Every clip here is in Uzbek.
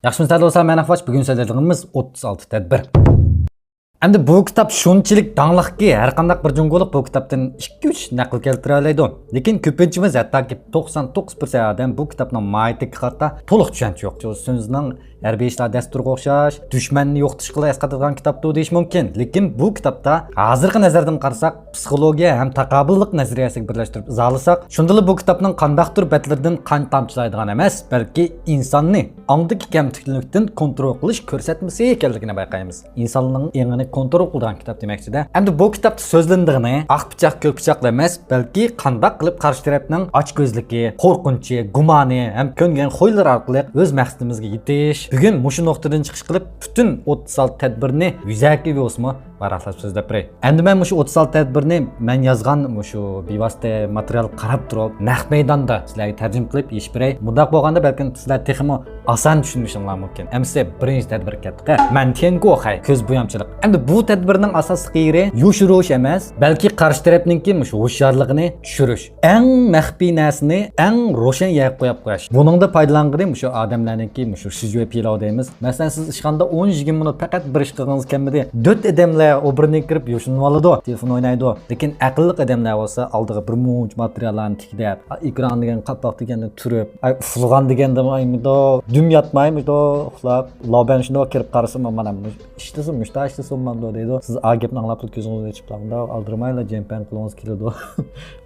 Yaxshimisiz do'stlar, men Ahvash. Bugun so'zlaydig'imiz 36 tadbir. Endi bu kitob shunchalik dangliqki, har qanday bir jungolik bu kitobdan 2-3 naql keltira oladi. Lekin ko'pinchimiz hattoki 99% odam bu kitobning mohiyatiga qarata to'liq tushunchi yo'q. Shu so'zning harbiy ishlar dasturiga o'xshash, dushmanni yo'qotish qilib esqatadigan kitobdir deyish mumkin. Lekin bu kitobda hozirgi nazardan qarasak, psixologiya ham taqobillik nazariyasiga birlashtirib izolasak, shundala bu kitobning qandaqdir batlaridan qon tomchilaydigan emas, balki insonni ongdagi kamtiklikdan kontrol qilish ko'rsatmasi ekanligini bayqaymiz. Insonning engini kontrol qilgan kitob demoqchida. Endi bu kitobda so'zlandig'ini oq pichoq, ko'k pichoq emas, balki qandoq qilib qarshi tarafning ochko'zligi, qo'rqinchi, gumoni ham ko'ngan xo'ylar orqali o'z maqsadimizga yetish. Bugun mushu nuqtadan chiqish qilib butun 36 tadbirni yuzaki bo'lsa varaqlab so'zlab beray. Endi men mushu 36 tadbirni men yozgan mushu bevosita material qarab turib, naq maydonda sizlarga tarjima qilib yechib beray. Bundoq bo'lganda balki sizlar texmo oson tushunishinglar mumkin. Endi birinchi tadbir katta. Mantengo hay, ko'z bo'yamchilik. Endi bu tadbirning asosiy yeri yushirish emas, balki qarshi tarafningki mushu hushyorligini tushirish. Eng maxfiy narsani eng ro'shan yaqib qo'yish. Buningda foydalangani mushu odamlarningki mushu shizve pilov deymiz. Masalan, siz ishxonada 10-20 minut faqat bir ish qilgangiz kamida 4 odamlar o'birni kirib yoshinib oladi, telefon o'ynaydi. Lekin aqlli odamlar bo'lsa, oldiga bir munch materiallarni tiklab, ekran degan qapoq deganni turib, uxlagan deganda maymido, dum yotmaymido, uxlab, loban shunda kirib qarasam, mana ishtasam, ishtasam mando deydi. Siz a gapni anglab ko'zingizni ochib qolganda, aldirmaylar, jempan qilingiz keladi.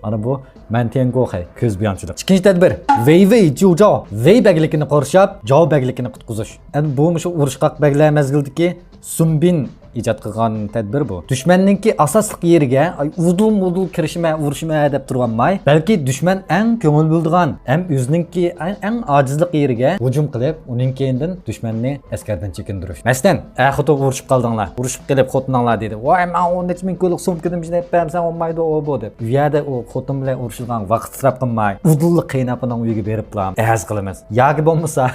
Mana bu mantengo hay, ko'z bo'yamchilik. Ikkinchi tadbir, Wei Jiuzhou, Wei baglikini qorshab, Zhou baglikini qutqizish. Endi bu mushu urushqoq baglar mazgildiki Sunbin ijod qilgan tadbir bu. Dushmanningki asosli yeriga udul kirishma, urushma deb turganmay, balki dushman eng ko'ngil bildigan, ham o'ziningki eng ojizlik yeriga hujum qilib, uning keyindan dushmanni askardan chekindirish. Masalan, axuto urushib qoldinglar, urushib kelib xotininglar dedi. "Voy, men 10 ming ko'lik so'mkadim ishlab bermsan, olmaydi o bu" deb. U yerda u xotin bilan urushilgan vaqt sarf qilmay, udullik qiynapining uyiga berib qo'yam. Az qilamiz. Yoki bo'lmasa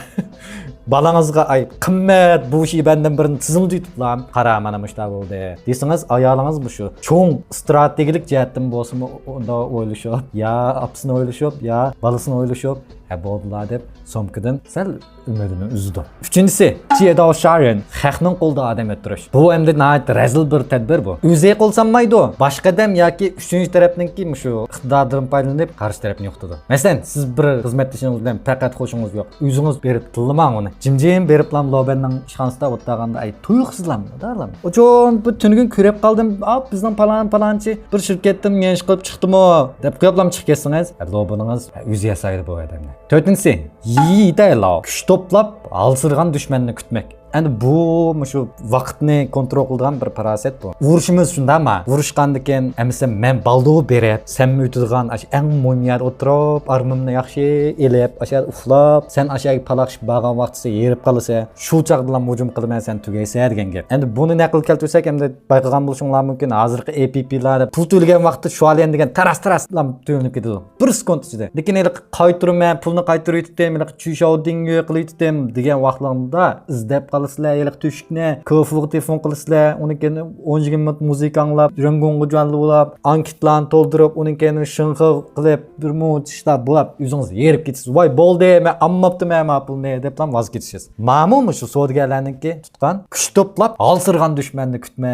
balangizga ay qimmat bu ishi bendan birini tizimli tutiblar. Qara mana mushta bo'ldi. Desangiz, ayolingiz bu shu. Cho'ng strategik jihatdan bo'lsa-mu, unda o'ylashib, ya apsini o'ylashib, ya balasini o'ylashib, bo'ldilar deb somkadan sal umidini uzdi. Uchinchisi, Jiedao Sharin, xalqning qo'lda odam o'tirish. Bu endi nəhayət rezil bir tadbir bu. O'zi qilsanmaydi. Boshqa odam yoki uchinchi tarafningki shu iqtidordan foydalanib qarshi tarafni yo'qtidi. Masalan, siz bir xizmatdoshingiz bilan faqat xo'shingiz yo'q. O'zingiz berib tillamang uni. Jimjim berib lam lobanning ishxonasida o'tirganda ay tuyuqsizlarmi, darlam. Uchun bu tungun ko'rib qoldim. Bizning palonchi bir shirkatdan men ish qilib chiqdimi deb qo'yiblam chiqib ketsangiz, lobaningiz o'zi yasaydi bu odamni. To'rtinchisi, Yidaylo, kuch to'plab alsirgan dushmanni kutmak. Endi bu shu vaqtni kontrol qiladigan bir farosat bu. Urushimiz shundami? Urushgandan keyin emsa men baldu berib, sen o'tadigan eng mo'miyat o'tirib, armimni yaxshi elib, uxlab, sen aşağı palaqshib bo'lgan vaqtda yerib qolsa, shu chaqda hujum qilmay sen tugaysa degan gap. Endi buni naql keltirsak, endi bayqagan bo'lishinglar mumkin. Hozirgi APP'larda pul to'lagan vaqtda shu alen degan taras to'linib ketadi. 1 sekund ichida. Lekin endi qaytirma, pulni qaytirib yetdim, chushov dingo qilib yetdim degan vaqtlarda izdab qilsizlar, yiliq tushukni, ko'fuq telefon qilsizlar, uni keyin 10-20 minut muzika anglab, yurang'onga jonli bo'lib, anketlarni to'ldirib, uni keyin shinqi qilib, bir munch ishlar bo'lib, o'zingiz yerib ketasiz. Voy, bo'ldi, men ammabdim pulni deb ham voz kechasiz. Ma'mum shu savdogarlarningki tutgan, kuch to'plab, alsirgan dushmanni kutma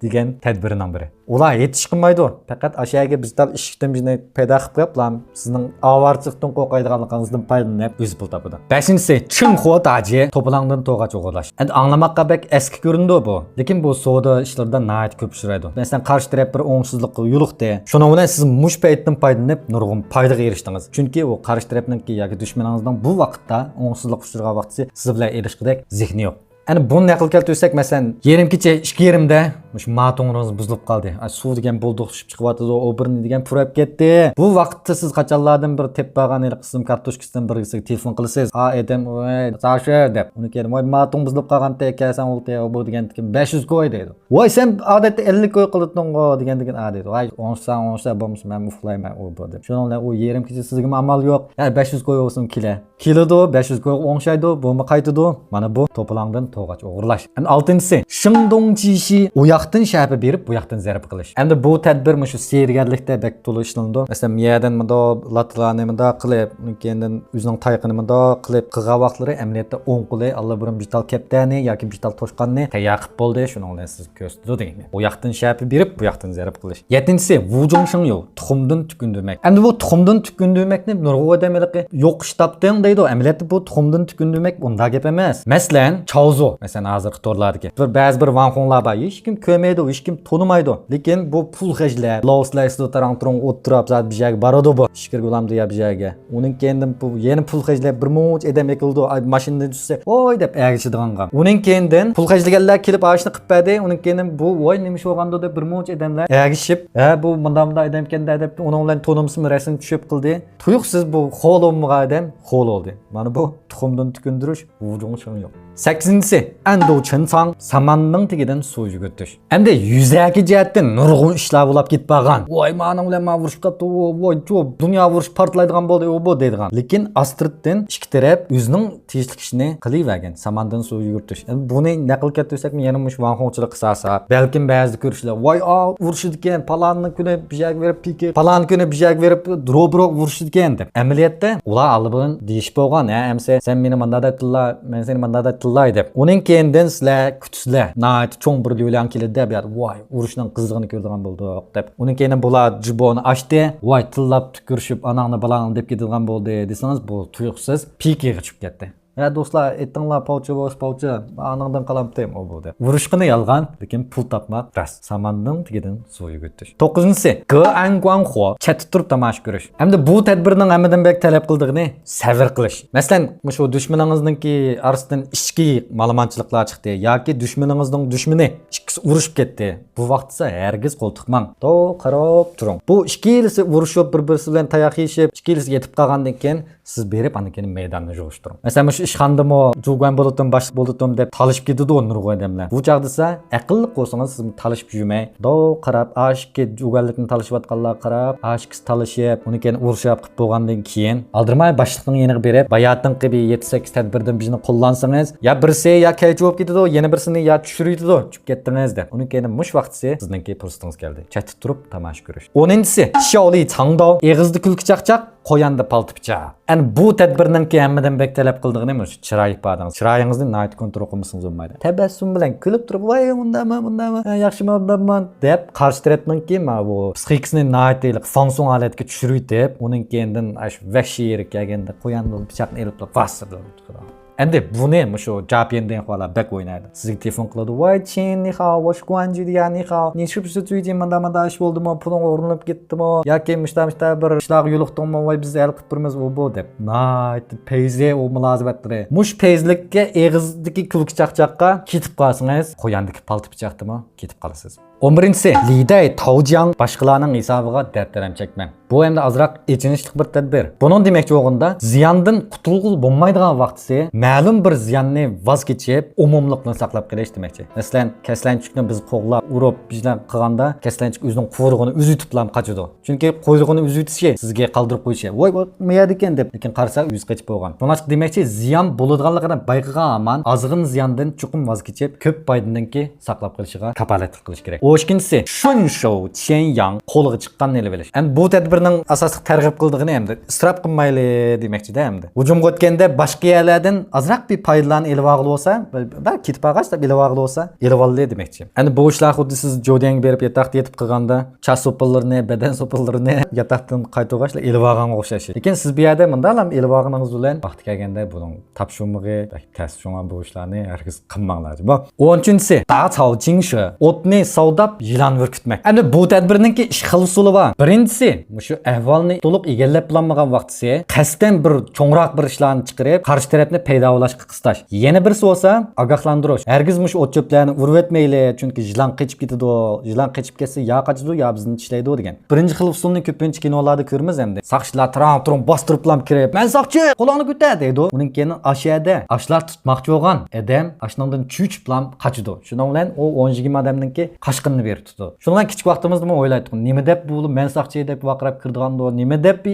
degan tadbirning biri. Ular yetish qilmaydi. Faqat aşağıya bizdan ishqdan bizni paydo qilib qo'yiblar. Sizning avarchiqdan qo'rqaydiganligingizdan foydalanib o'z pul topadi. 5-si, Chinxuo daji to'polangdan to'g'ach o'g'irlash. Endi anglamoqqa bek eski ko'rindi bu. Lekin bu savdo ishlarida nəhayət ko'p uchraydi. Masalan, qarshi taraf bir o'ngsizlik yo'liqdi. Shuning bilan siz mush paytdan foydalanib nurg'un foydaga erishdingiz. Chunki u qarshi tarafningki yoki dushmaningizdan bu vaqtda o'ngsizlik uchragan vaqtda siz bilan erishgidek zehni yo'q. Endi buni naql keltirsak, masalan, yerim kecha 2:30da mush motoringiz buzilib qoldi. Suv degan bulduq tushib chiqyapti, o'birini degan purab ketdi. Bu vaqtda siz qachonlardan bir teppagan qism kartoshkasidan birisiga telefon qilsangiz, "Edem, Sasha" deb, uni kelib, "Voy, motoring buzilib qolganda, kelsan o'lti, bu degan 500 qo'y" deydi. "Voy, sen odatda 50 qo'y qilding-ku" degan deydi. "Voy, 10 bo'lmasa men uxlayman u bu" deb. Shuning bilan u yerim kecha sizga amal yo'q. 500 qo'y olsin keladi, 500 qo'y o'ngshaydi, bu qaytadi. Mana bu to'polangdan to'g'ach o'g'irlash. Endi 6-si, Shingdong Jishi, u yoq yoqdan shapi berib, bu yoqdan zarb qilish. Endi bu tadbir shu sergarlikda bek to'la ishlanadi. Masalan, miyadan mendo latlarni mendo qilib, undan o'zining tayqini mendo qilib qilgan vaqtlari amaliyotda o'ng qo'li allaburun bital kaptani yoki bital to'shqanni tayyor qilib bo'ldi. Shuning bilan siz ko'rsatdi degan. Bu yoqdan shapi berib, bu yoqdan zarb qilish. 7-si vujongshing yo, tuxumdan tukundirmak. Endi bu tuxumdan tukundirmakni nurg'u odamlar yo'qish topding deydi. Amaliyotda bu tuxumdan tukundirmak bunda gap emas. Masalan, chauzo, masalan hozir to'rlardagi ba'zi bir vanxonlar bor. Hech kim ko'rmaydi, hech kim tonimaydi. Lekin bu pul xajlar, laoslar istotarang turib o'tirib zat bir joyga boradi bu. Shikir gulamda ya bir joyga. Uning keyin bu yeni pul xajlar bir munch edam ekildi. Mashinada tushsa, "Voy" deb ag'ishadigangan. Uning keyin pul xajlaganlar kelib ashni qilib berdi. Uning keyin bu "Voy nima ish bo'lganda" deb bir munch edamlar ag'ishib, "Ha, bu mundamda edam ekanda" deb uning bilan tonimsizmi rasm tushib qildi. Tuyuqsiz bu xo'l olmagan odam xo'l oldi. Mana bu tuxumdan tukundirish vujongshing yo'q. 8-si Ando Chenchang samanning tegidan suv yugurtish. Endi yuzaki jihatdan nurg'un ishlar bo'lib ketmagan. Voy, mening bilan men urushib qoldi, voy, dunyo urush portlaydigan bo'ldi, u bu deydigan. Lekin Astriddan ikki taraf o'zining tegishli ishini qilavergan. Samandan suv yugurtish. Endi buni naql keltirsakmi, yana mush vanxonchilik qilsa, balkim ba'zi ko'rishlar, voy, urushadigan, palanni kuni bijak berib piki, palan kuni bijak berib drobroq urushadigan deb. Amaliyotda ular albatta deyishib bo'lgan, "Amsa sen meni manda debdilar, men seni manda tillaydi deb. Uning keyinden sizlar kutsizlar. Nayt cho'ng bir yo'lan keldi deb, voy, urushning qizig'ini ko'rdigan bo'ldi deb. Uning keyin bular jiboni ochdi, voy, tillab tukirishib, anangni balangni deb ketadigan bo'ldi desangiz, bu tuyuqsiz pikiga chiqib ketdi. Ya do'stlar, aytinglar, povchi, anangdan qalamtim o bo'ldi. Urushqini yolg'on, lekin pul topmoq ras. Samanning tegidan suv yugurtish. 9-si Guanguanhuo chetda turib tomosha ko'rish. Hamda bu tadbirning hammadan bek talab qildig'ini sabr qilish. Masalan, shu dushmaningizningki orasidan ichki ma'lumotchiliklar chiqdi yoki dushmaningizning dushmani ikkisi urushib ketdi. Bu vaqtda hargiz qo'l tiqmang. Qarab turing. Bu ikkilisi urushib bir-birisi bilan tayoq yeyishib, ikkilisi yetib qolgandan keyin siz berib aniqini maydonni jo'shtiring. Masalan, shu ishxondami Jugan bo'ladim, bosh bo'ladim deb talishib ketdi nurg'un odamlar. Bu chaqdasa aqlli qo'ysangiz siz talishib yurmay, qarab, ashki Juganlikni talishayotganlar qarab, ashki talishib, uni keyin urushib qilib bo'lgandan keyin aldirmay boshliqning yeniga berib, bayatning qibi 7-8 tadbirdan birini qo'llansangiz, ya birisi ya kaychi bo'lib ketadi, yana birisini ya tushiradi, tushib ketdingiz deb. Uni keyin mush vaqtisi sizningki fursatingiz keldi. Chatda turib tomosha ko'rish. 10-si Xiaoli Changdao eg'izdi kulki chaqchaq qo'yanda paltibcha. Yani bu tadbirninki hammadan bek talab qildig'ini shu chiroy ifodingiz. Chiroyingizni night kontrol qilmasangiz bo'lmaydi. Tabassum bilan kulib turib, "Voy, undami, yaxshimi, undaman" deb qarshi tarafninki mana bu psixikasini night funksiyon holatga tushirib deb, uning keyindən ash vahshiy kelganda qo'yanda pichoqni elib turib vasirdi. Endi buni shu Japandan xola bek o'ynaydi. Sizga telefon qiladi. "Voy, Chin, ni hao, vosh guanji diya ni hao. Ni shubsi tuydi, manda ish bo'ldimi, puling o'rinib ketdimi? Yoki mishta bir ishlar yo'liqdimi, voy biz hal qilib turmiz u bu" deb. Night payze o mulozimatlari. Mush payzlikka eg'izdagi kulki chaqchaqqa ketib qolsangiz, qo'yandagi palti pichoqdimi, ketib qolasiz. 11-si Liday Taojiang boshqalarning hisobiga daftaram chekmang. Bu endi azroq echinishli bir tadbir. Buning demakchi o'g'inda ziyondan qutulg'ul bo'lmaydigan vaqtisi ma'lum bir ziyonni voz kechib, umumlikni saqlab qolish demakchi. Masalan, kaslanchukni biz qo'g'lab, urib, bizlar qilganda kaslanchuk o'zining quyruğini o'zi tutib qochadi. Chunki quyruğini o'zi tutishi sizga qoldirib qo'yishi. "Voy, mayadi ekan" deb, lekin qarasa o'zi qochib bo'lgan. Buning demakchi ziyon bo'ladiganligini bayqagan aman ozg'in ziyondan chuqum voz kechib, ko'p foydadanki saqlab qolishiga kafolat qilish kerak. 12-si Shunshou Qianyang qo'liga chiqqanini elib olish. Endi bu tadbirning asosiy targ'ib qildig'ini hamda isrof qilmayli demoqchida hamda. Hujumga o'tganda boshqa yerlardan azroq bir foydalarni elib olib olsa, balki ketib qolgach deb elib olib olsa, elib oldi demoqchi. Endi bu ishlar xuddi siz jo'dang berib yotoqda yetib qilganda, chas so'pillarini, badan so'pillarini yotoqdan qaytog'achlar elib olganga o'xshash. Lekin siz bu yerda bunday ham elib olganingiz bilan vaqti kelganda buning topshirmog'i, test shunga bu ishlarni hargiz qilmanglar. Bu 13-si Da Cao Jingshi o'tni savdab yilon urkitmak. Endi bu tadbirninki ish xil usuli bor. Birinchisi, shu ahvolni to'liq egallab bo'lmagan vaqtisi qasddan bir cho'ngroq bir ishlarni chiqarib, qarshi tarafni paydo bo'lishga qistash. Yana birisi bo'lsa, ogohlantirish. Hargiz mush o't cho'plarni urib o'tmayli, chunki yilon qochib ketadi. Yilon qochib ketsa, yo qochadi, yo bizni tishlaydi degan. Birinchi xil usulni ko'pincha kinolarda ko'ramiz endi. Saqchilar turib bostiriblam kirib, "Men saqchi, qo'lingni ko'tar" deydi. Uning keyin ashiyada ashlar tutmoqchi bo'lgan odam ashningdan chuchib bilan qochadi. Shuning bilan o 10-20 odamninki qashqini aqlimni berib tutdi. Shundan kichik vaqtimizda men o'ylaydik, nima deb bu men saqchi deb vaqirab kirdiganda, nima deb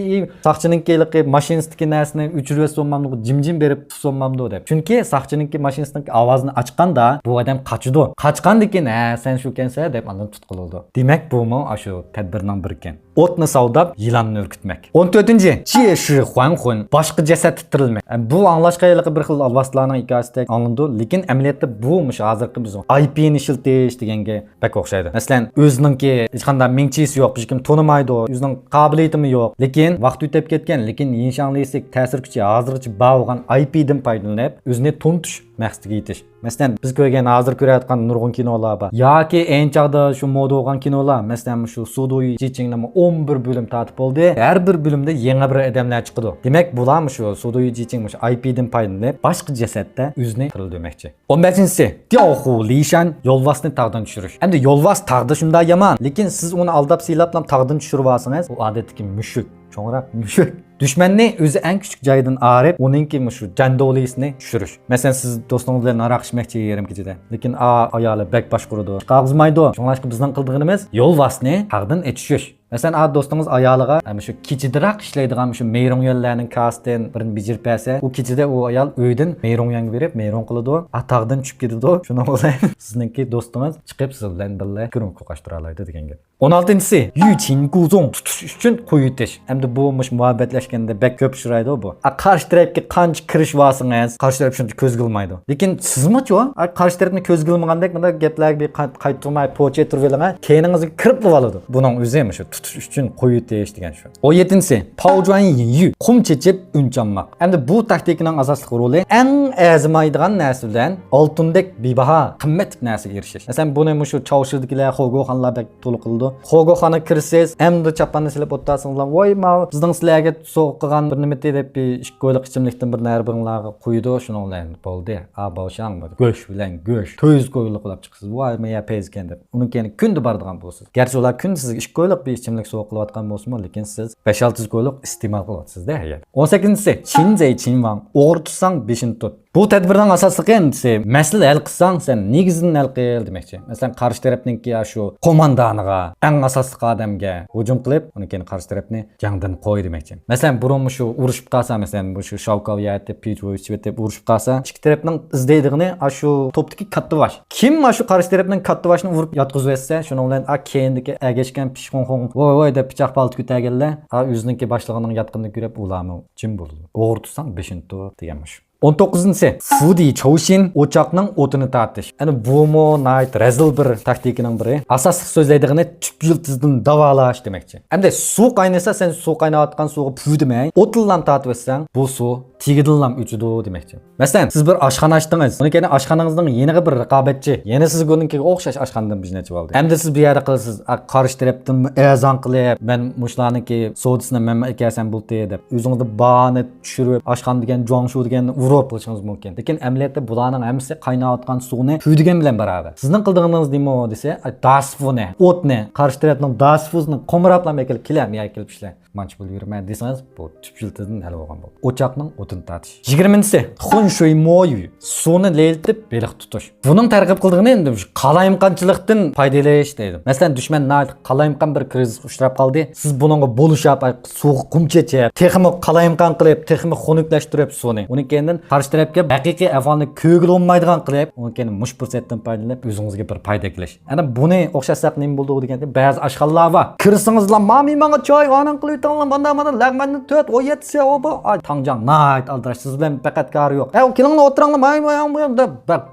saqchininki mashinistiki narsani o'chirib so'nmamdi, jimjim berib so'nmamdi deb. Chunki saqchininki mashinistinki ovozini ochganda bu odam qochdi. Qochgandan keyin, sen shu kensa deb andan tutqildi. Demak, bu shu tadbirning biri ekan. O'tni savdab, yilonni urkitmak. 14-chi, Jie Shi Huan Hun, boshqa jasad titirilmak. Bu anglashqayliq bir xil alvaslarning hikoyasida anlandi, lekin amaliyotda bu hozirgi biz IP'ni ishiltish deganga bak o'xshaydi. Masalan, o'zininki hech qanday mingchisi yo'q, hech kim tonimaydi, o'zining qobiliyatimi yo'q, lekin vaqt o'tib ketgan, lekin nishonlaysak ta'sir kuchi hozircha bo'lgan IP'dan foydalanib, o'zini to'ntish maqsadiga yetish. Masalan, biz ko'rgan hozir ko'rayotgan nurg'un kinolar bor. Yoki eng chaqda shu moda bo'lgan kinolar, masalan, shu Sudoy Jichingning 11 bo'lim tatib bo'ldi. Har bir bo'limda yangi bir odamlar chiqdi. Demak, bular shu Sudoy Jiching IP'dan foydalanib, boshqa jasadda o'zini tirildirmoqchi. 15-si, Diaohu Lishan yo'lvasni tag'dan tushirish. Endi yo'lvas tag'da shunday yomon, lekin siz uni aldab siylab tag'dan tushirib olsangiz, u odatdagi mushuk, cho'ngroq mushuk. Dushmanni o'zi eng kichik joyidan arib, uningki shu jandolisini tushirish. Masalan, siz do'stingiz bilan naraq ichmoqchi yarim kechada, lekin ayoli bak boshquradi. Qog'izmaydi. Shunlashqa bizning qildig'imiz yo'lvasni tag'dan etishish. Masalan, do'stingiz ayoliga shu kechidaroq ishlaydigan shu meyron yo'llarning kastin birini bijirib bersa, u kechida u ayol uydan meyron yang berib, meyron qiladi, ataqdan tushib ketadi. Shuni o'ylang, sizningki do'stingiz chiqib siz bilan birga kurum qo'qashtira oladi degan gap. 16-si, Yu Qin Gu Zong tutish uchun qo'yitish. Endi bu muhabbatlashganda bak ko'p uchraydi bu. Qarshi tarafga qancha kirish vasingiz, qarshi taraf shuncha ko'z qilmaydi. Lekin sizmi-chi, qarshi tarafni ko'z qilmagandek bunday gaplarga qaytmay poche turvelama, keyningizga kirib oladi. Buning o'zi shu tutish uchun qo'yitish degan shu. 17-si, Pao Juan Yin qum chechib unchanmoq. Endi bu taktikaning asosiy roli eng azimaydigan narsa bilan oltindek bebaho, qimmatli narsaga erishish. Masalan, buni shu Chaushirdagilar, Xogoxonlardek to'liq qildi. Xogoxona kirsiz, endi chapanni silib o'tasizlar. Voy, bizning sizlarga so'q qilgan bir nima deb ish qo'yliq ichimlikdan bir narsa biringlarga qo'ydi, shuni bilan bo'ldi. Boshang bo'ldi. Go'sht bilan go'sht, to'yuz qo'yliq qilib chiqsiz. Voy, men pezgan deb. Uni keyin kunda boradigan bo'lsiz. Garchi ular kun sizga ish qo'yliq bir ichimlik so'q qilayotgan bo'lsa-mu, lekin siz 5-6 qo'yliq iste'mol qilyapsiz-da. 18-si, Qinzay Qinwang, o'g'ri tutsang beshini tut. Bu tadbirning asosiy endi masala hal qilsang, sen negizini hal qil demoqchi. Masalan, qarshi tarafningki shu qo'mondoniga, eng asosiy odamga hujum qilib, uni keyin qarshi tarafni jangdan qo'y demoqchi. Masalan, burun shu urushib qolsa, masalan, bu shu Shavkoviyat, Pichvoyich deb urushib qolsa, ikki tarafning izlaydigini shu topdagi kattavash. Kim shu qarshi tarafning kattavashni urib yotqizib etsa, shuni bilan keyindagi agashgan pishqon voy deb pichoq palti ko'targanlar, o'zininki boshlig'ining yotqinini ko'rib, ularni jim bo'ldi. O'g'ri tutsang beshini tut deganmish. 19-si, Fudi Choshin o'choqning o'tini tortish. Ana bu night rezil bir taktikaning biri. Asosiy so'zlaydigini tüp yıldızdan davalash demoqchi. Endi suv qaynasa, sen suv qaynayotgan suvga puf demay, o'tildan tortib etsan, bu suv tigidillam o'chidi demoqchi. Masalan, siz bir oshxona ochdingiz. Uni keyin oshxonangizning yeniga bir raqobatchi, yana sizga uningkiga o'xshash oshxonadan biznech bo'ldi. Endi siz bu yerda qilasiz, qarshi tarafdan azon qilib, men mushlarniki sodisini men ekasan bo'ldi deb, o'zingizda bani tushirib, oshxona degan jongshu degan urib qilishingiz mumkin. Lekin amaliyotda bularning hammasi qaynayotgan suvni puydigan bilan barobar. Sizning qildigingiz nima desa, dasfuni, o'tni, qarshi tarafning dasfusini qo'mirablam kelib kelib ishlar. Manch bo'lib yurmay desangiz, bu tüp yıldızdan hal bo'lgan bo'ldi. O'choqning o'tini tortish. 20-si, Xun Shui Moyu, suvni leltib beliq tutish. Buning targ'ib qildigini endi qalayimqanchilikdan foydalanish deydi. Masalan, dushman qalayimqan bir kriz uchrab qoldi. Siz buningga bo'lishab, suvga qum chechib, texmi qalayimqan qilib, texmi xunuklaştirib suvni. Uni keyin qarshi tarafga haqiqiy ahvolni ko'gil olmaydigan qilib, uni keyin mush fursatdan foydalanib o'zingizga bir foyda qilish. Ana buni o'xshasak nima bo'ldi deganda, ba'zi oshxonalar bor. Kirsingizlar, menga choy onan qilib bana lagmanni tut, o yetse o bu. Ay Tangjang, night aldrash, siz bilan faqat kar yo'q. Kelinglar o'tiringlar, men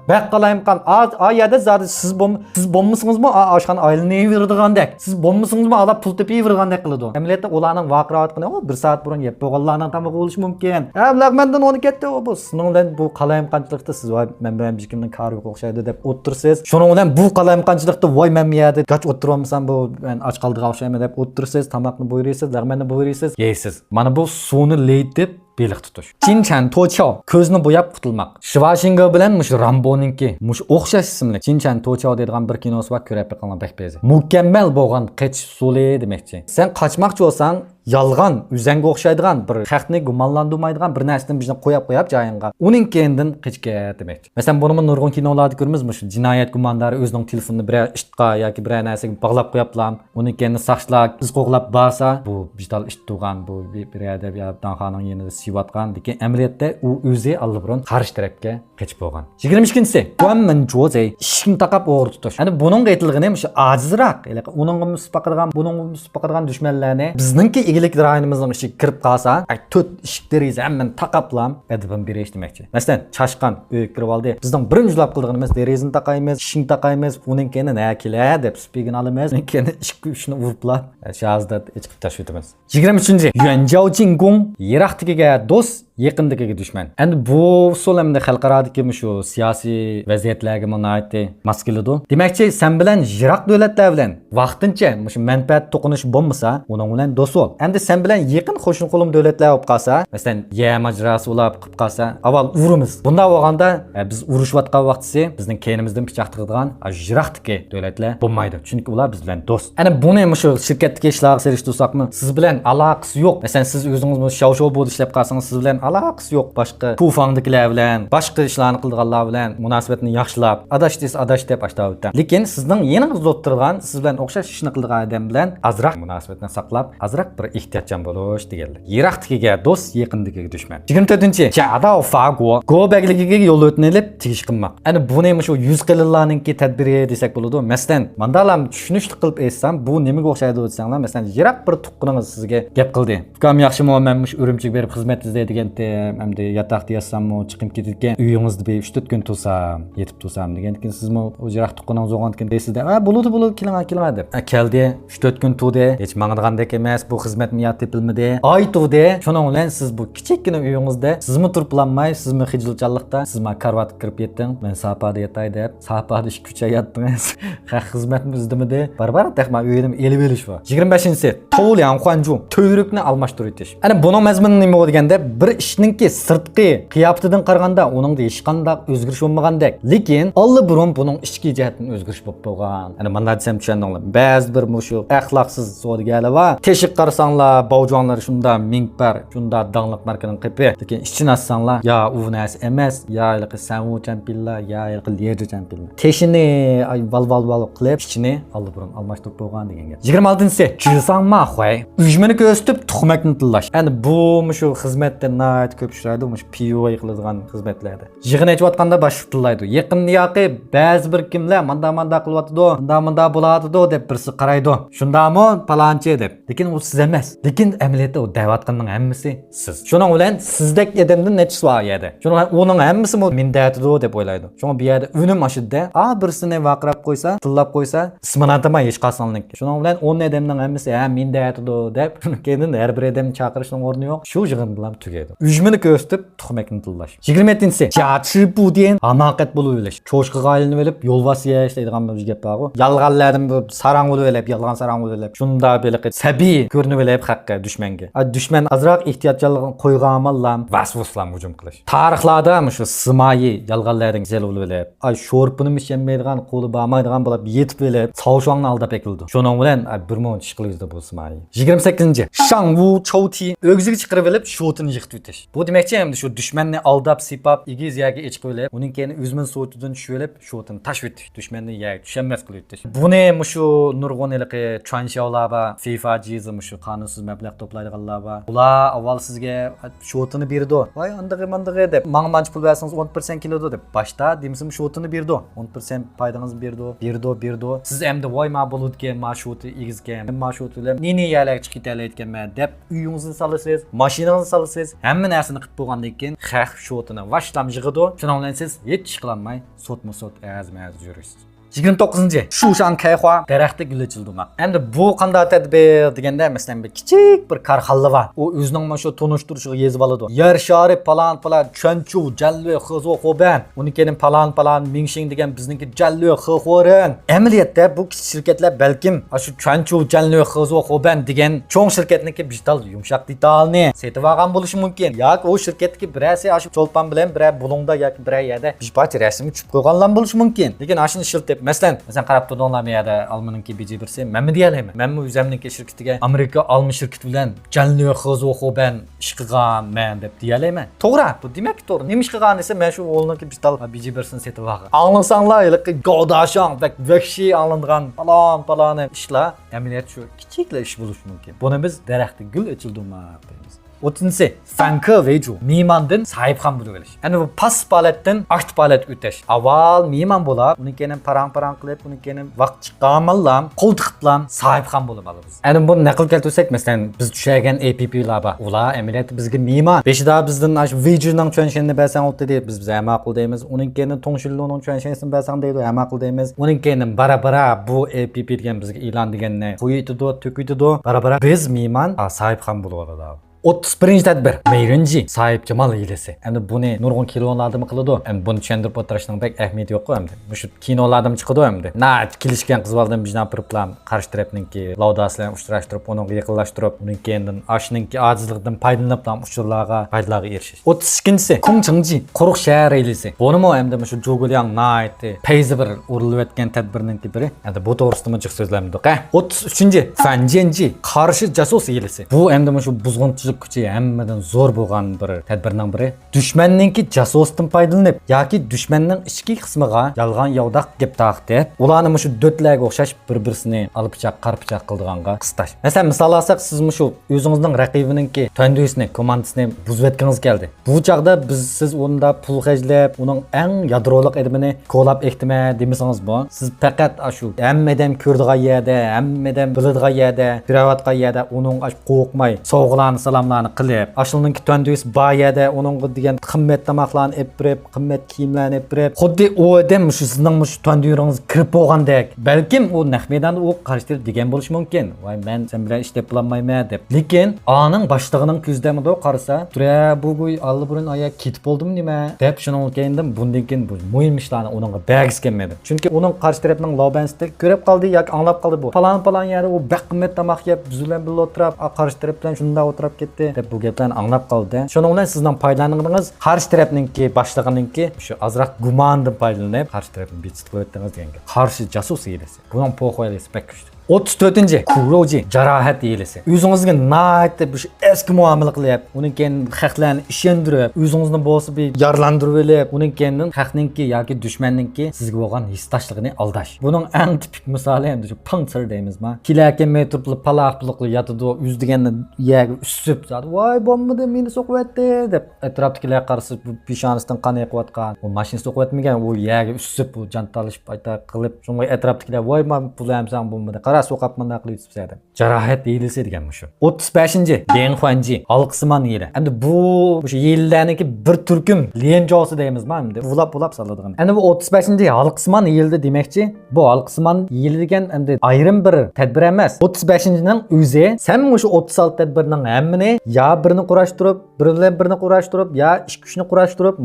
bak qalayimqan. Ayada zaten siz bo'lmasingizmi? Oshxona oilani yig'irdigandek. Siz bo'lmasingizmi? Alab pul tepib yig'irgandek qiladi. Amaliyotda ularning voqeaatini 1 soat burun yeb qo'yganlarning tamog'i bo'lishi mumkin. Lagmandan onu ketdi o bu. Sizning bilan bu qalayimqanchilikda siz voy men bilan hech kimning kari yo'q o'xshaydi deb o'tirsiz. Shuning bilan bu qalayimqanchilikda voy men bu yerda gach o'tirolmasam bu men och qoldigan o'xshayman deb o'tirsiz, tamoqni bo'yraysiz, lagmanni bo'yraysiz, yeysiz. Mana bu suvni leytib beliq tutish. Chinchan Tochao, ko'zni bo'yab qutulmoq. Shvashingo bilan Ramboninki o'xshash ismli Chinchan Tochao deydigan bir kinosi bor, ko'rib qolgan bakbezi. Mukammal bo'lgan qachish usuli demoqchi. Sen qochmoqchi bo'lsang, yolg'on o'zanga o'xshaydigan bir xalqni gumonlandırmaydigan bir narsani bizga qo'yib joyinga uning kendan qechga demakchi. Masalan, buni nurg'un kinolarda ko'ramiz, shu jinoyat gumondori o'zining telefonini bir ishqa yoki bir narsaga bog'lab qo'yiblar, uning kendan saqchilar iz qo'g'lab borsa, bu bijdal ish turgan, bu bir adab ya danxoning yanida siyotgan, lekin amaliyotda u o'zi allburun qarshi tarafga qechib bo'lgan. 22-si Guanmen Zhuozey ishni taqab o'g'ri tutish. Ya'ni buning aytilgani shu ajizroq, uning musbaqadigan, buning musbaqadigan dushmanlarni bizningki egilik rayonimizning ichiga kirib qolsa, to'rt ishikdariz hamman taqablam adabim berish demakchi. Masalan, chashqan uy kirib oldi. Bizning birinchi lab qilganimiz derazani taqaymiz, ishni taqaymiz, uning keyin nima kelar deb spigin olamiz, keyin ishni uchni uriblar. Shazda ichib tashlaymiz. 23-chi Yuan Zhao Jingong yiroqdigiga do'st yaqindigiga dushman. Endi bu so'lamda xalqarodagi shu siyosiy vaziyatlarga munoiti mos keladi. Demakchi, sen bilan yiroq davlatlar bilan vaqtincha shu manfaat to'qinish bo'lmasa, uning bilan do'st bo'l. Endi sen bilan yaqin qo'shni qo'lim davlatlar bo'lib qolsa, masalan, majrasi bo'lib qilib qolsa, avval urimiz. Bunda bo'lganda biz urushayotgan vaqtisi bizning keynimizdan pichoq tiqadigan yiroqdagi davlatlar bo'lmaydi. Chunki ular biz bilan do'st. Ana buni shu shirkatdagi ishlarga serishtirsakmi, siz bilan aloqasi yo'q. Masalan, siz o'zingiz shov-shov bo'lib ishlab qolsangiz, siz bilan aloqasi yo'q boshqa tufangdagilar bilan, boshqa ishlarni qilganlar bilan munosabatni yaxshilab, adash deb ashtabdi. Lekin sizning yaningizda o'tirgan, siz bilan o'xshash ishni qilgan odam bilan azroq munosabatni saqlab, azroq bir ehtiyotchan bo'lish deganlar. Yiroqdigiga do'st, yaqindigiga dushman. 24-chi Jiadao Faguo Go begligiga yo'l o'tnilib tegish qilmoq. Ana buni shu 100 qillarninki tadbiri desak bo'ladi. Masalan, mandalam tushunishli qilib aytsam, bu nimaga o'xshaydi desanglar, masalan, yiroq bir tuqqaningiz sizga gap qildi. "Ukam yaxshimi, men Urumchiga berib xizmat izlaydigan hamda yotoqda yotsammi, chiqib ketadigan uyingizda 3-4 kun tursam, yetib tursam" degandan keyin sizmi o yiroq tuqqaningiz bo'lgandan deysizda, bo'ladi, kelma" deb. Keldi, 3-4 kun turdi, hech mang'irgandek emas, bu xizmat miyat tepilmadi. Oy turdi. Shuning bilan siz bu kichikgina uyingizda sizmi turplanmay, sizmi xijilchanlikda, sizmi karvat kirib yetding, men sapada yatay deb, sapada ish kucha yatdingiz. Xizmatmi izdimidi? Barbar texma uyim elib elish bor. 25-si Toulian Huanju to'yrukni almashtirib. Ana buning mazmuni nima deganda, bir ishninki sirtqi qiyofatidan qaraganda uningda hech qanday o'zgarish bo'lmagandek, lekin allburun buning ichki jihatdan o'zgarish bo'lib qolgan. Ana mana desam tushundinglar. Ba'zi bir mushu axloqsiz savdogarlar va teshik qarasanglar, bovjonlar shunda mingpar, shunda dangliq markaning qipi, lekin ichini assanglar, ya u nas emas, ya sangu champilla, ya lerji champilla. Teshini ay val qilib, ichini allburun almashtirib qo'ygan degan gap. 26-si Jisang Ma Huay uyushmani ko'rsatib tuxmakni tillash. Endi bu shu xizmatda nayt ko'p ishlaydi, PUA qiladigan xizmatlarda. Yig'in aytayotganda bosh tillaydi. Yaqinni yoqi ba'zi bir kimlar manda qilyotdi, manda bo'ladi deb birsi qaraydi. Shundami palonchi deb. Lekin u siz emas. Lekin amaliyotda u da'vatqinning hammasi siz. Shuning bilan sizdek odamdan nechisi bor edi. Shuning uning hammasi mindatido deb o'ylaydi. Shuning bu yerda unim ashidda birsini vaqirab qo'ysa, tillab qo'ysa, ismini atamay hech qasonlik. Shuning bilan 10 odamning hammasi mindatido deb keyin har bir odam chaqirishning o'rni yo'q. Shu yig'in bilan tugaydi. Uyushmani ko'rsatib tuxmakni tillash. 27-si Jiachi Budien hamakat bo'lib o'ylash. Cho'shqiga aylanib olib, yo'lvasiya ishlaydigan bir gap bor. Yalg'anlardan sarang bo'lib olib, yalg'an sarang bo'lib olib, shunda beliqit sabiy ko'rinib olib haqqa dushmanga. Dushman azroq ehtiyotchanligini qo'ygan amallam vasvaslan hujum qilish. Tarixlarda shu Simoyi yalg'anlardan zel bo'lib olib, sho'rpini mishmaydigan, qo'li bormaydigan bo'lib yetib olib, savshongni aldab ekildi. Shuning bilan bir mont ish qildi bu Simoyi. 28-chi Shangwu Chouti o'g'ziga chiqarib olib, sho'tini yiqitib o'tish. Bu demakchi endi shu dushmanni aldab, sipab, egiz yaga ichib olib, uning keyin o'zmin so'tidan tushib olib, sho'tini tashib o'tish. Dushmanni yaga tushanmas qilib o'tish. Buni shu nurg'uniligi Chuanxiaolar va FIFA jizim shu qonunsiz mablag' to'playdiganlar va ular avval sizga sho'tini berdi. Voy, andig'i deb, mangmanch pul bersangiz 10% keladi deb. Boshda demsim sho'tini berdi. 10% foydangizni berdi. Siz endi voy ma bo'ludga ma sho'ti egizgan, ma sho'tilar neni yalar chiqib ketayotganman deb uyingizni solasiz, mashinangizni solasiz, hamma narsani qilib bo'lgandan keyin xah sho'tini vashlam yig'idi. Shuning bilan siz hech ish qilolmay, sot azmaz yurisiz. 29-chi Shushan Kayhua daraxtda gul ochildimak. Endi bu qanday tadbir deganda, masalan, bir kichik bir karxonlar bor. U o'zining shu tonishtirishiga yezib oladi. Yer shari palan Chuanchu Jalli Xizo Xoban. Uni keyin palan Mingxing degan bizniki Jalli Xixorin. Amaliyotda bu kichik shirkatlar balkim shu Chuanchu Jalli Xizo Xoban degan cho'ng shirkatniki bijdal yumshoq detalni setib olgan bo'lishi mumkin. Yoki u shirkatdagi birasi shu cho'lpan bilan bir bulungda yoki bir yerda bishbach rasm tushib qo'yganlar bo'lishi mumkin. Lekin ashuni shiltib deb. Masalan qarab turdinglarmi yerda Almanınki BG1'si. Men deyaleyman. Men o'zimniki shirkatiga Amerika alma shirkati bilan janli xizm ben ish qilganman deb deyaleyman. To'g'ri, bu demak to'g'ri. Nima ish qilgan desa, men shu o'lniki bital BG1'sini setib olgan. Anglasanglar, ilqi godashang, bak vahshiy anglangan palon ishlar, amaliyot shu kichiklar ish bo'lishi mumkin. Buni biz daraxtda gul ochildimi deymiz. 30-si fanka veju miymandan sahibxon bo'lib olish. Ya'ni bu pas palatdan akt palat o'tash. Avval miyman bo'lib, unikini parang qilib, unikini vaqt chiqqanmanlam, qo'l tiqiblam sahibxon bo'lib olamiz. Ya'ni buni naql keltirsak, masalan, biz tushagan APP'lar bor. Ular amaliyotda bizga miyman. Beshida bizdan ash vejuning tushunishini bersan o'tdi deb biz ma'qul deymiz. Unikini to'ngshilloning tushunishini bersan deydi, ma'qul deymiz. Unikini bara bu APP degan bizga e'lon deganni qo'yitdi, to'kitdi. Bara biz miyman sahibxon bo'lib oladi. 31 tadbir Meyrinci sahip Cemal hilesi. Endi buni nurg'un kinolarda qiladi. Endi buni tushuntirib o'tirishning bek ahamiyati yo'q endi. Shu kinolarda chiqadi endi. Na kelishgan qiz boldan bijdan pirplam qarshi tarafninki lavdasini uchrashtirib, uni yaqinlashtirib, uning kendan ashninki ojizlikdan foydalanib ham uchurlarga foydalarga erishish. 32-si Kung Chengji quruq shahar hilesi. Bunimi endi shu Jogulyang Night payzi bir urilib o'tgan tadbirninki biri. Endi bu to'g'risida jiq so'zlamdik. 33-chi Fanjenji qarshi jasus hilesi. Bu endi shu buzg'unchilik kuchi hammadan zo'r bo'lgan bir tadbirning biri. Dushmanninki jasusdan foydalanib yoki dushmanning ichki qismiga yolg'on yovdaq gap taqdi. Ularni shu dotlarga o'xshash bir-birini olib qarpichoq qildiganga qistash. Masalan, misol olsak, siz shu o'zingizning raqibininki tandusini, komandasini buzib o'tgangiz keldi. Bu chaqda siz unda pul xajlab, uning eng yadroliq ilmini qo'lab ekdimi demasangiz bu, siz faqat shu hammadan ko'rdigan yerda, hammadan biladigan yerda, privatga yerda uning qo'rqmay sovg'alarni salamlarni qilib, ashulninki tandus bayada uning degan qimmat tamoqlarni epirib, qimmat kiyimlarni epirib, xuddi u odam shu sizning shu tanduringiz kirib bo'lgandek, balkim u naq maydonda u qarshilab degan bo'lishi mumkin. Voy, men sen bilan ishlab bo'lmayman deb. Lekin aning boshlig'ining ko'zlamida qarasa, "Tura, bu alburun aya ketib bo'ldim nima?" deb shuni o'ylagandim. Bundan keyin bu muhim ishlarni uningga bagis kelmadi. Chunki uning qarshi tarafning lobansida ko'rib qoldi yoki anglab qoldi bu. Falon yerda u qimmat tamoq yeb, biz bilan birga o'tirib, qarshi taraf bilan shunda o'tirib ketdi deb bu gaplarni anglab qoldi. Shuning bilan sizning foydalanganingiz qarshi tarafninki boshlig'ininki shu azroq gumondan foydalanib, qarshi tarafni betitib o'tdingiz degan gap. Qarshi jasus hilasi. Buning po'xoylisi pek kuchli. 34-chi Kuroji jarohat hilasi. O'zingizga nayt deb eski muomala qilib, uning keyin xalqlarni ishontirib, o'zingizni bo'lsa bir yarlantirib olib, uning keyin xalqninki yoki dushmanninki sizga bo'lgan hissdoshligini aldash. Buning eng tipik misoli endi shu pantsir deymizmi? Kilaka metrli paloqliqli yotadi, o'zdiganni yerga usib, "Voy, bommidi, meni so'qiyapti" deb atrofdagilar qarasa peshonasidan qon yiqayotgan. U mashina so'qiyotmagan, u yerga usib, u jantalishib ayta qilib, shunga atrofdagilar "Voy, men pulamsan bommidi" so'qapman qilib yutibsadi. Jarohat hilasi degan shu. 35-chi Deng Huanji halqisman hili. Endi bu shu yillarniki bir turkum lenjosi deymizmi endi. Ulab soladigan. Endi bu 35-chi halqisman yilda demakchi, bu halqisman yili degan endi ayrim bir tadbir emas. 35-chining o'zi sen shu 36 tadbirning hammini ya birini qurashtirib, birini qurashtirib, ya ish kuchni qurashtirib,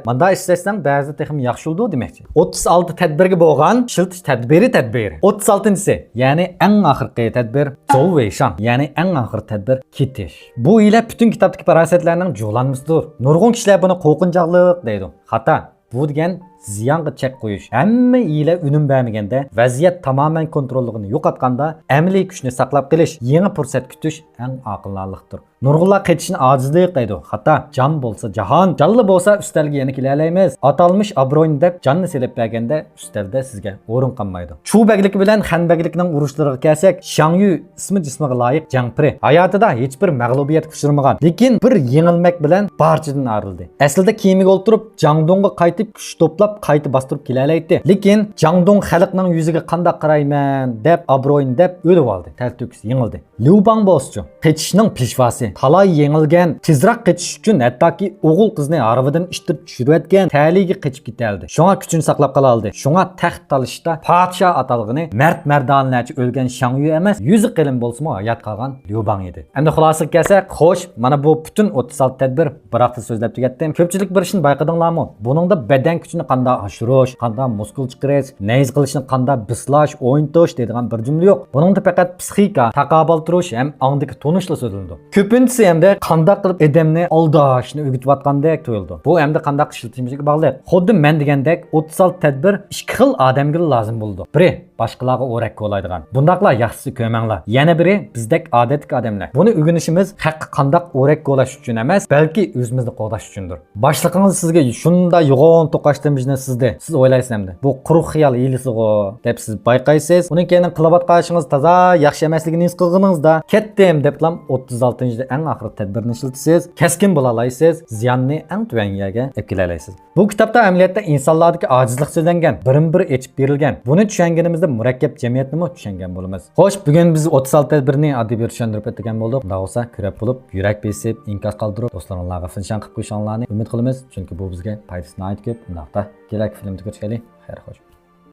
manda ishlatsang ba'zi texim yaxshi bo'ldi demakchi. 36 tadbirga bo'lgan shiltish tadbiri. 36-chi ya'ni eng oxirgi tadbir Zouweishan, ya'ni eng oxir tadbir ketish. Bu ila butun kitobdagi farosatlarning jo'lanmasidir. Nurg'un kishilar buni qo'rqinchoqlik deydi. Xato. Bu degan ziyonga chek qo'yish. Hamma ila unum bermaganda, vaziyat tamoman kontrolligini yo'qotganda, amaliy kuchni saqlab qolish, yangi fursat kutish eng aqllilikdir. Nurg'unlar qaytishni ojizlik deydi. Xato. Jon bo'lsa jahon, jonli bo'lsa ustalga yana kelalaymiz. Atalmış abroyni deb jonni selib berganda ustalda sizga o'rin qolmaydi. Chu bagligi bilan Han baglikning urushlariga kelsak, Shangyu ismi jismiga loyiq jangpiri. Hayotida hech bir mag'lubiyatga uchramagan, lekin bir yengilmak bilan barchadan arildi. Aslida kiyimiga o'ltirib, Jangdongga qaytib kuch to'plab qayta bostirib kelalaydi. Lekin Jangdong xalqining yuziga qanday qarayman deb abroyni deb o'lib oldi. Tartibsiz yengildi. Liu Bang bo'lsa, qaytishning peshvasi. Talay yengilgan, tezroq qechish uchun hattoki o'g'il qizni arabadan ishtirib tushirayotgan taliga qechib ketaldi. Shunga kuchini saqlab qola oldi. Shunga taxt talishda podsho atalg'ini mard-mardonlarcha o'lgan Shangyu emas, yuzi qilin bo'lsa-mu hayot qolgan Liu Bang edi. Endi xulosaga kelsak, xo'sh, mana bu butun 36 tadbir biroqda so'zlab tugatdim. Ko'pchilik bir ishni bayqadinglarmi? Buningda badan kuchini qanday qanday oshirish, qanday muskul chiqarish, neyz qilishni qanday bislash, o'yintish deydigan bir jumla yo'q. Buningda faqat psixika, taqobil turish ham ongdagi tunishlar so'zildi. Ko'pinchisi hamda qanday qilib odamni aldashni o'rgatayotgandek tuyuldi. Bu hamda qanday ishlatishimizga bog'liq. Xuddi men degandek 36 tadbir ikki xil odamga lozim bo'ldi. Biri boshqalarga o'rak qo'laydigan. Bundaqlar yaxshisi ko'manglar. Yana biri bizdek odatli odamlar. Buni o'rganishimiz haqqi qanday o'rak qo'lash uchun emas, balki o'zimizni qo'llash uchundir. Boshliqingiz sizga shunda yo'g'on to'qashtirmishni siz o'ylaysiz-da. Bu quruq xiyol hiyilisi-g'o deb siz bayqaysiz. Uning keyin qilayotganingiz toza yaxshi emasligini his qilganingizda ketdim deb 36-da eng oxirgi tadbirni ishlatasiz. Keskin bo'la olasiz, ziyonni eng tuvan yerga olib kela olasiz. Bu kitobda amaliyotda insonlardagi ojizlik so'zlangan, birin-bir etib berilgan. Buni tushunganimizda murakkab jamiyatni ham tushungan bo'lamiz. Xo'sh, bugun biz 36 tadbirni oddiy bir tushuntirib o'tgan bo'ldik. Unda bo'lsa, ko'rib bo'lib, yurak besib, inkos qoldirib, do'stlaringizga finshan qilib qo'yishlarini umid qilamiz, chunki bu bizga foydasi ko'p. Undaqda kerak filmni ko'rishaylik. Xayr xo'sh.